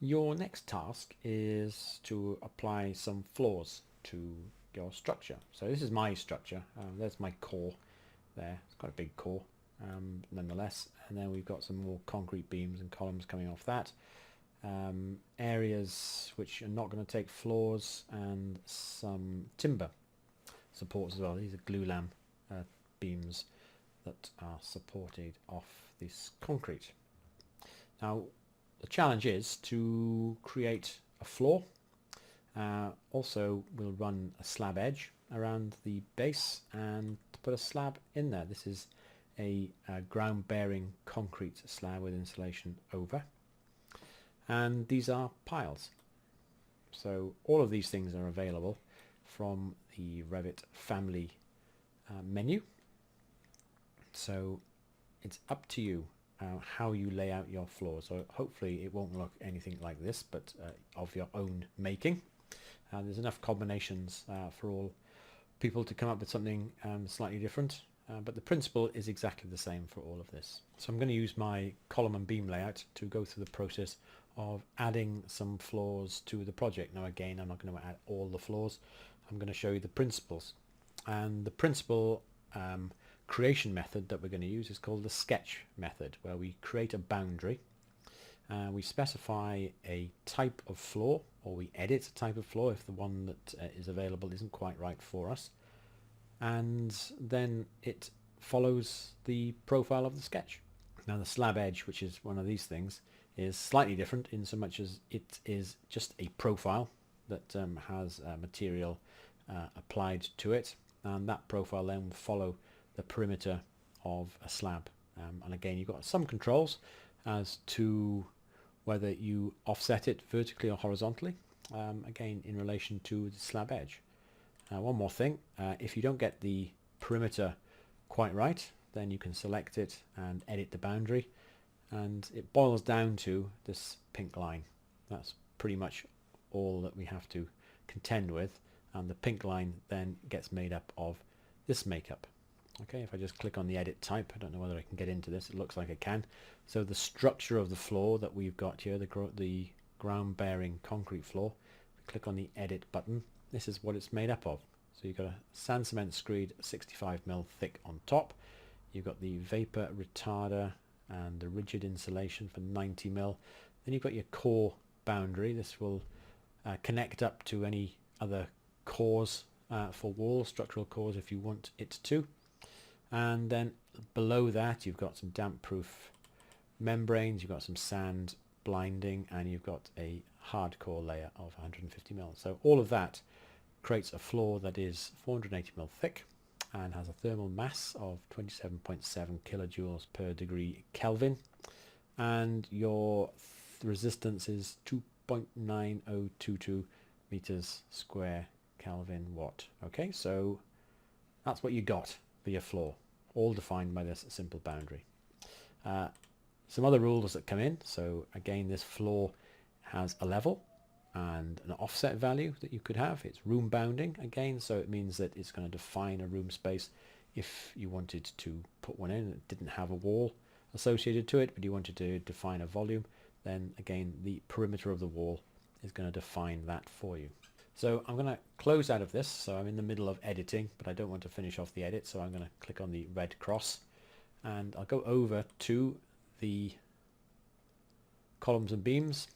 Your next task is to apply some floors to your structure. So this is my structure. There's my core there. It's quite a big core nonetheless. And then we've got some more concrete beams and columns coming off that. Areas which are not going to take floors, and some timber supports as well. These are glulam beams that are supported off this concrete. Now the challenge is to create a floor. Also we'll run a slab edge around the base and put a slab in there. This is a ground bearing concrete slab with insulation over, and these are piles. So all of these things are available from the Revit family menu. So it's up to you how you lay out your floor. So hopefully it won't look anything like this, but of your own making. There's enough combinations for all people to come up with something slightly different, but the principle is exactly the same for all of this. So I'm going to use my column and beam layout to go through the process of adding some floors to the project. Now again, I'm not going to add all the floors. I'm going to show you the principles, and the principle creation method that we're going to use is called the sketch method, where we create a boundary, we specify a type of floor, or we edit a type of floor if the one that is available isn't quite right for us, and then it follows the profile of the sketch. Now the slab edge, which is one of these things, is slightly different in so much as it is just a profile that has material applied to it, and that profile then will follow the perimeter of a slab. And again, you've got some controls as to whether you offset it vertically or horizontally, again in relation to the slab edge. One more thing, if you don't get the perimeter quite right, then you can select it and edit the boundary, and it boils down to this pink line. That's pretty much all that we have to contend with, and the pink line then gets made up of this makeup. Okay, if I just click on the edit type, I don't know whether I can get into this, it looks like I can. So the structure of the floor that we've got here, the ground bearing concrete floor, click on the edit button, this is what it's made up of. So you've got a sand cement screed 65mm thick on top, you've got the vapor retarder and the rigid insulation for 90mm, then you've got your core boundary. This will connect up to any other cores for walls, structural cores if you want it to. And then below that you've got some damp proof membranes, you've got some sand blinding, and you've got a hardcore layer of 150mm. So all of that creates a floor that is 480mm thick and has a thermal mass of 27.7 kilojoules per degree Kelvin, and your resistance is 2.9022 meters square Kelvin watt. Okay, so that's what you got for your floor, all defined by this simple boundary. Some other rules that come in. So again, this floor has a level and an offset value that you could have. It's room bounding again, so it means that it's going to define a room space. If you wanted to put one in that didn't have a wall associated to it, but you wanted to define a volume, then again the perimeter of the wall is going to define that for you. So I'm going to close out of this. So I'm in the middle of editing, but I don't want to finish off the edit, so I'm going to click on the red cross, and I'll go over to the columns and beams.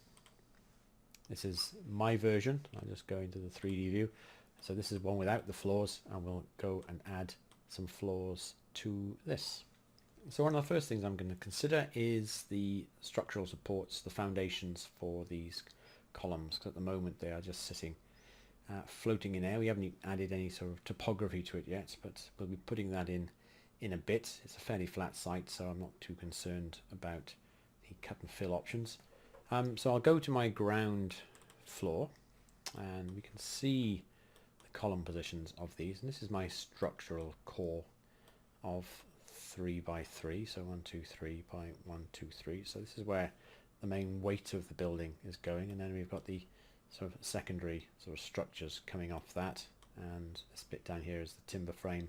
This is my version. I'll just go into the 3D view. So this is one without the floors, and we'll go and add some floors to this. So one of the first things I'm going to consider is the structural supports, the foundations for these columns, because at the moment they are just sitting floating in air. We haven't added any sort of topography to it yet, but we'll be putting that in a bit. It's a fairly flat site, so I'm not too concerned about the cut and fill options. So I'll go to my ground floor, and we can see the column positions of these, and this is my structural core of 3 by 3, so 1 2 3 by 1 2 3. So this is where the main weight of the building is going, and then we've got the sort of secondary sort of structures coming off that, and this bit down here is the timber frame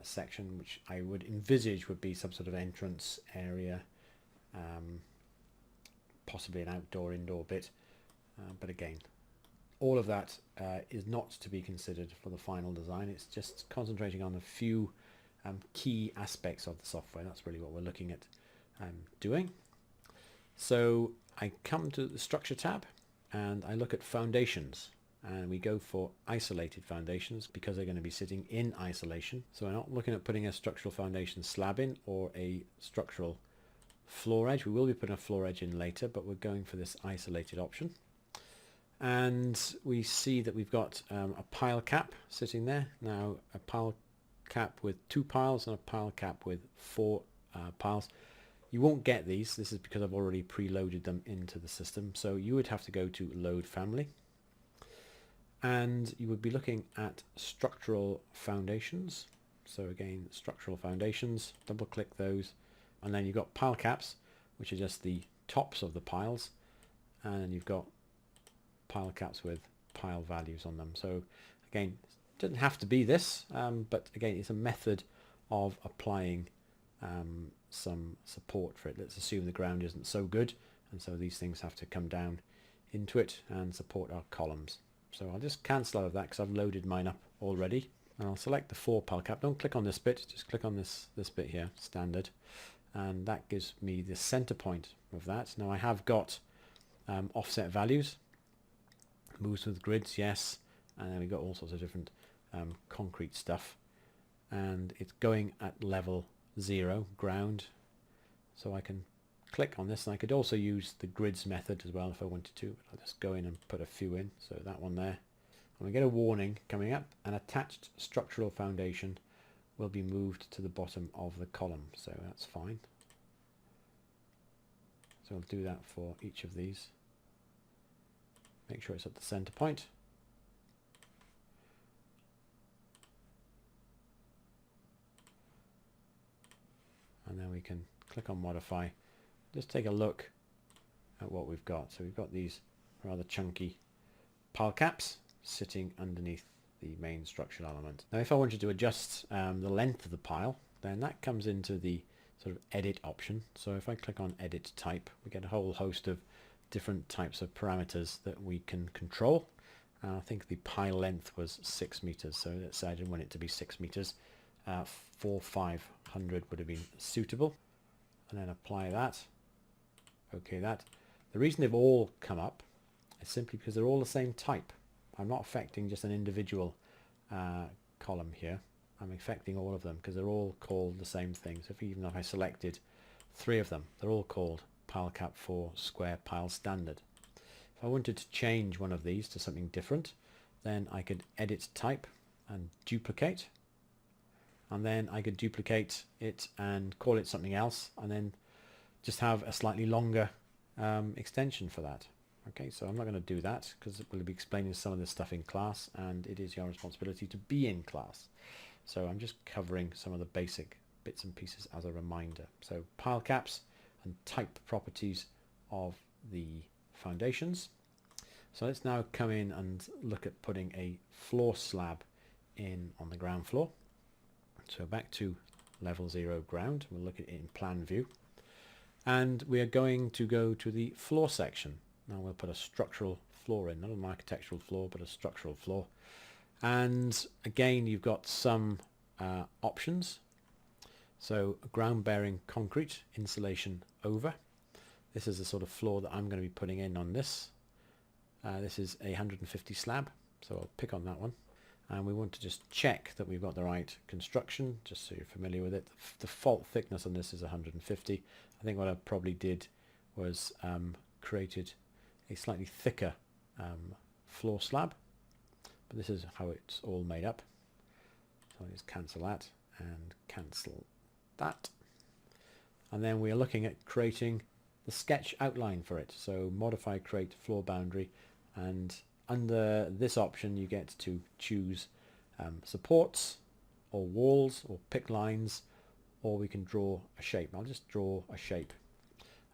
section, which I would envisage would be some sort of entrance area, possibly an outdoor-indoor bit, but again, all of that is not to be considered for the final design. It's just concentrating on a few key aspects of the software. That's really what we're looking at doing. So I come to the structure tab and I look at foundations, and we go for isolated foundations because they're going to be sitting in isolation. So we're not looking at putting a structural foundation slab in or a structural floor edge. We will be putting a floor edge in later, but we're going for this isolated option. And we see that we've got a pile cap sitting there. Now a pile cap with 2 piles and a pile cap with 4 piles. You won't get these. This is because I've already preloaded them into the system. So you would have to go to load family, and you would be looking at structural foundations. So again, structural foundations, double click those, and then you've got pile caps, which are just the tops of the piles, and then you've got pile caps with pile values on them. So again, it doesn't have to be this, but again, it's a method of applying some support for it. Let's assume the ground isn't so good, and so these things have to come down into it and support our columns. So I'll just cancel out of that because I've loaded mine up already, and I'll select the 4 pile cap. Don't click on this bit, just click on this bit here, standard, and that gives me the center point of that. Now I have got offset values, moves with grids, yes, and then we've got all sorts of different concrete stuff, and it's going at level 0 ground. So I can click on this, and I could also use the grids method as well if I wanted to, but I'll just go in and put a few in. So that one there, and we get a warning coming up: an attached structural foundation will be moved to the bottom of the column. So that's fine. So I'll do that for each of these. Make sure it's at the center point. And then we can click on modify. Just take a look at what we've got. So we've got these rather chunky pile caps sitting underneath the main structural element. Now if I wanted to adjust the length of the pile, then that comes into the sort of edit option. So if I click on edit type, we get a whole host of different types of parameters that we can control. I think the pile length was 6 meters, so let's say I didn't want it to be 6 meters. 500 would have been suitable, and then apply that. Okay, that. The reason they've all come up is simply because they're all the same type. I'm not affecting just an individual column here. I'm affecting all of them because they're all called the same thing. So even if I selected 3 of them, they're all called pile cap 4 square pile standard. If I wanted to change one of these to something different, then I could edit type and duplicate, and then I could duplicate it and call it something else, and then just have a slightly longer extension for that. Okay, so I'm not going to do that because we'll be explaining some of this stuff in class, and it is your responsibility to be in class. So I'm just covering some of the basic bits and pieces as a reminder. So pile caps and type properties of the foundations. So let's now come in and look at putting a floor slab in on the ground floor. So back to level 0 ground, we'll look at it in plan view, and we are going to go to the floor section. Now we'll put a structural floor in, not an architectural floor, but a structural floor. And again, you've got some options. So ground bearing concrete, insulation over. This is the sort of floor that I'm going to be putting in on this. This is a 150 slab, so I'll pick on that one. And we want to just check that we've got the right construction, just so you're familiar with it. The default thickness on this is 150. I think what I probably did was created a slightly thicker floor slab, but this is how it's all made up. So I'll just cancel that and cancel that. And then we are looking at creating the sketch outline for it. So modify, create floor boundary, and under this option you get to choose supports or walls or pick lines, or we can draw a shape. I'll just draw a shape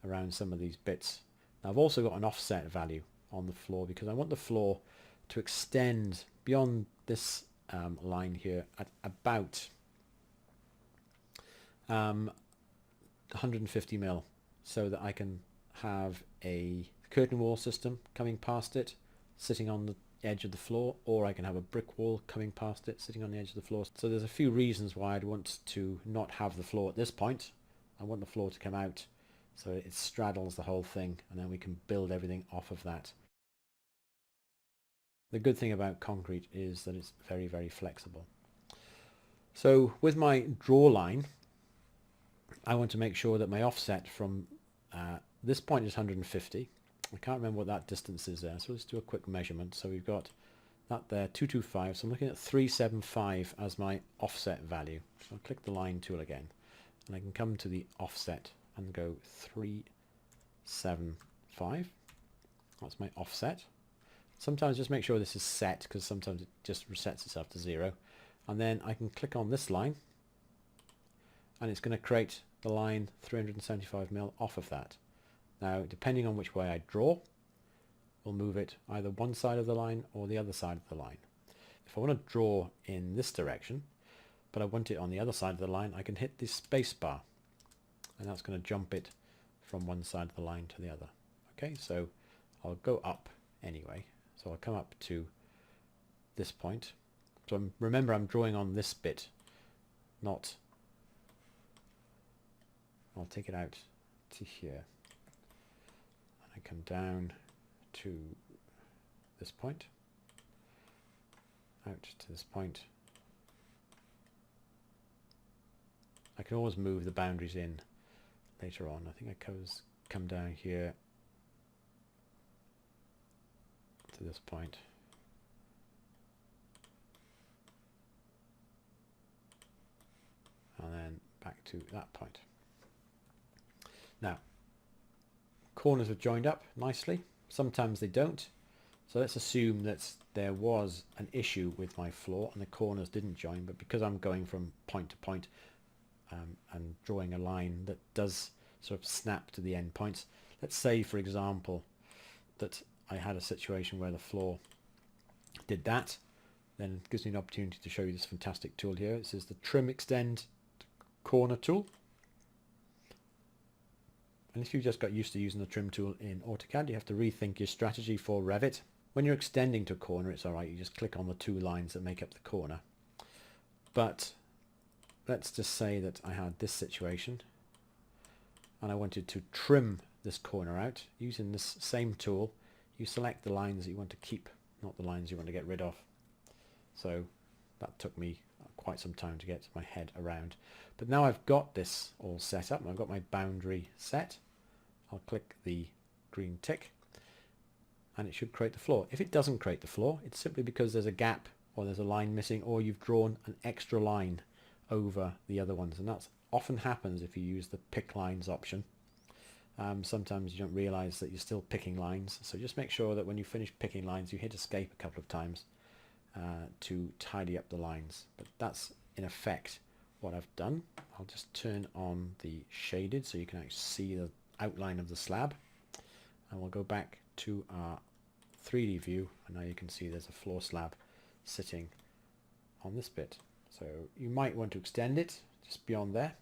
around some of these bits. Now I've also got an offset value on the floor because I want the floor to extend beyond this line here at about 150 mil, so that I can have a curtain wall system coming past it, sitting on the edge of the floor, or I can have a brick wall coming past it, sitting on the edge of the floor. So there's a few reasons why I'd want to not have the floor at this point. I want the floor to come out so it straddles the whole thing, and then we can build everything off of that. The good thing about concrete is that it's very, very flexible. So with my draw line, I want to make sure that my offset from this point is 150. I can't remember what that distance is there, so let's do a quick measurement. So we've got that there, 225, so I'm looking at 375 as my offset value. So I'll click the line tool again, and I can come to the offset and go 375. That's my offset. Sometimes just make sure this is set, because sometimes it just resets itself to 0. And then I can click on this line, and it's going to create the line 375mm off of that. Now, depending on which way I draw, we'll move it either one side of the line or the other side of the line. If I want to draw in this direction, but I want it on the other side of the line, I can hit this space bar, and that's going to jump it from one side of the line to the other. Okay, so I'll go up anyway. So I'll come up to this point. So remember, I'm drawing on this bit, not... I'll take it out to here. And I come down to this point, out to this point. I can always move the boundaries in later on. I think I come down here to this point. And then back to that point. Now, corners have joined up nicely. Sometimes they don't. So let's assume that there was an issue with my floor and the corners didn't join, but because I'm going from point to point and drawing a line that does sort of snap to the end points. Let's say, for example, that I had a situation where the floor did that. Then it gives me an opportunity to show you this fantastic tool here. This is the Trim Extend Corner tool. And if you've just got used to using the trim tool in AutoCAD, you have to rethink your strategy for Revit. When you're extending to a corner, it's alright, you just click on the two lines that make up the corner. But let's just say that I had this situation and I wanted to trim this corner out. Using this same tool, you select the lines that you want to keep, not the lines you want to get rid of. So that took me quite some time to get my head around. But now I've got this all set up and I've got my boundary set. I'll click the green tick and it should create the floor. If it doesn't create the floor, it's simply because there's a gap or there's a line missing, or you've drawn an extra line over the other ones, and that often happens if you use the pick lines option. Sometimes you don't realize that you're still picking lines, so just make sure that when you finish picking lines you hit escape a couple of times to tidy up the lines. But that's in effect what I've done. I'll just turn on the shaded so you can actually see the outline of the slab, and we'll go back to our 3D view, and now you can see there's a floor slab sitting on this bit. So you might want to extend it just beyond there,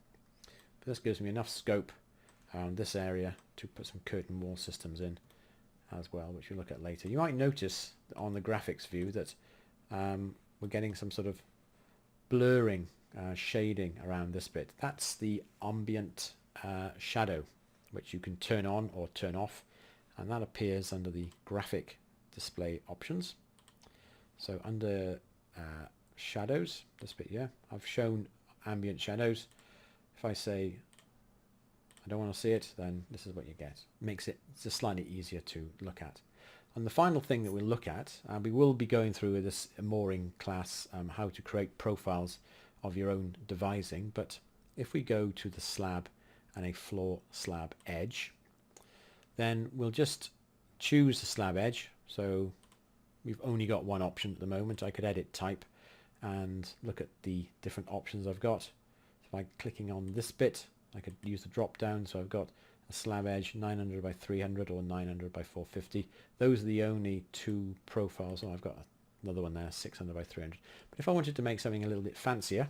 but this gives me enough scope around this area to put some curtain wall systems in as well, which we'll look at later. You might notice on the graphics view that we're getting some sort of blurring, shading around this bit. That's the ambient shadow, which you can turn on or turn off, and that appears under the graphic display options. So under shadows, this bit here, I've shown ambient shadows. If I say I don't want to see it, then this is what you get. Makes it just slightly easier to look at. And the final thing that we'll look at, we will be going through this mooring class, how to create profiles of your own devising. But if we go to the slab and a floor slab edge, then we'll just choose the slab edge. So we've only got one option at the moment. I could edit type and look at the different options I've got. So by clicking on this bit, I could use the drop down. So I've got a slab edge 900 by 300 or 900 by 450. Those are the only two profiles. Oh, I've got another one there, 600 by 300. But if I wanted to make something a little bit fancier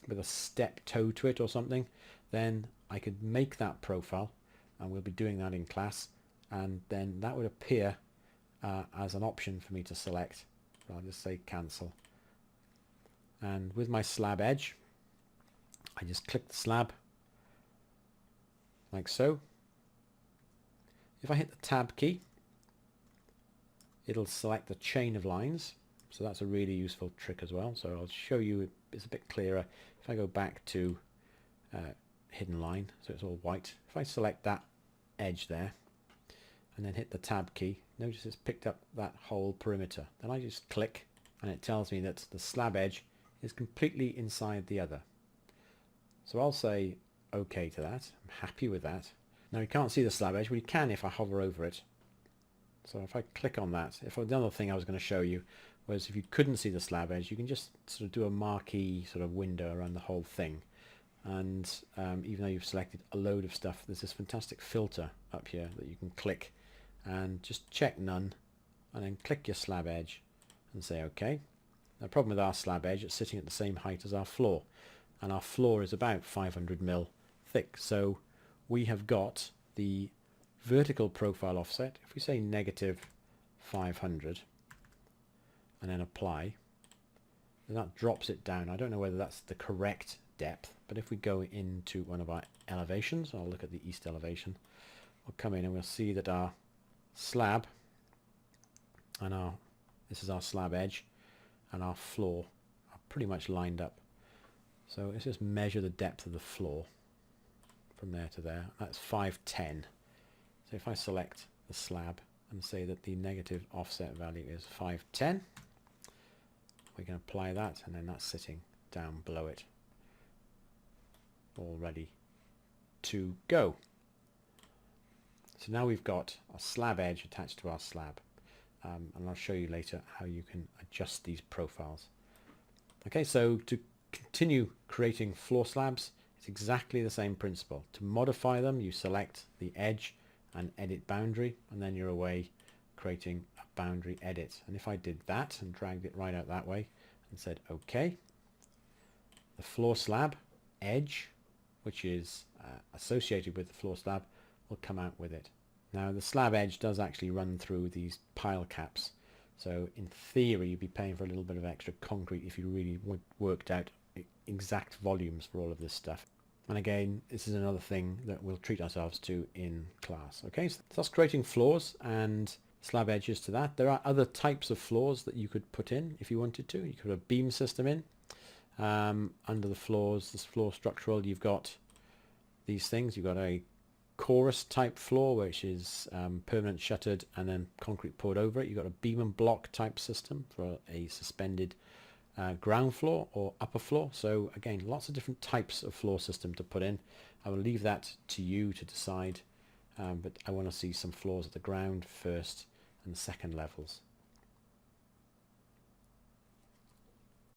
with a step toe to it or something, then I could make that profile and we'll be doing that in class, and then that would appear as an option for me to select. So I'll just say cancel, and with my slab edge I just click the slab like so. If I hit the tab key, it'll select a chain of lines, so that's a really useful trick as well. So I'll show you, it's a bit clearer if I go back to hidden line, so it's all white. If I select that edge there and then hit the tab key, notice it's picked up that whole perimeter. Then I just click and it tells me that the slab edge is completely inside the other. So I'll say OK to that. I'm happy with that. Now you can't see the slab edge, but you can if I hover over it. So if I click on that, the other thing I was going to show you was if you couldn't see the slab edge, you can just sort of do a marquee sort of window around the whole thing. And even though you've selected a load of stuff, there's this fantastic filter up here that you can click and just check none, and then click your slab edge and say OK. Now, the problem with our slab edge, it's sitting at the same height as our floor, and our floor is about 500 mil thick. So we have got the vertical profile offset. If we say negative 500 and then apply, then that drops it down. I don't know whether that's the correct depth, but if we go into one of our elevations, I'll look at the east elevation, we'll come in and we'll see that our slab and this is our slab edge and our floor are pretty much lined up. So let's just measure the depth of the floor from there to there. That's 510. So if I select the slab and say that the negative offset value is 510, we can apply that, and then that's sitting down below it, all ready to go. So now we've got a slab edge attached to our slab, and I'll show you later how you can adjust these profiles. Okay, so to continue creating floor slabs, it's exactly the same principle. To modify them, you select the edge and edit boundary, and then you're away creating a boundary edit. And if I did that and dragged it right out that way and said OK, the floor slab edge, which is associated with the floor slab, will come out with it. Now the slab edge does actually run through these pile caps, so in theory you'd be paying for a little bit of extra concrete if you really worked out exact volumes for all of this stuff. And again, this is another thing that we'll treat ourselves to in class. Okay, so that's creating floors and slab edges to that. There are other types of floors that you could put in if you wanted to. You could have a beam system in. Under the floors, this floor structural, you've got these things. You've got a chorus type floor, which is permanent shuttered and then concrete poured over it. You've got a beam and block type system for a suspended ground floor or upper floor. So again, lots of different types of floor system to put in. I will leave that to you to decide, but I want to see some floors at the ground first and the second levels.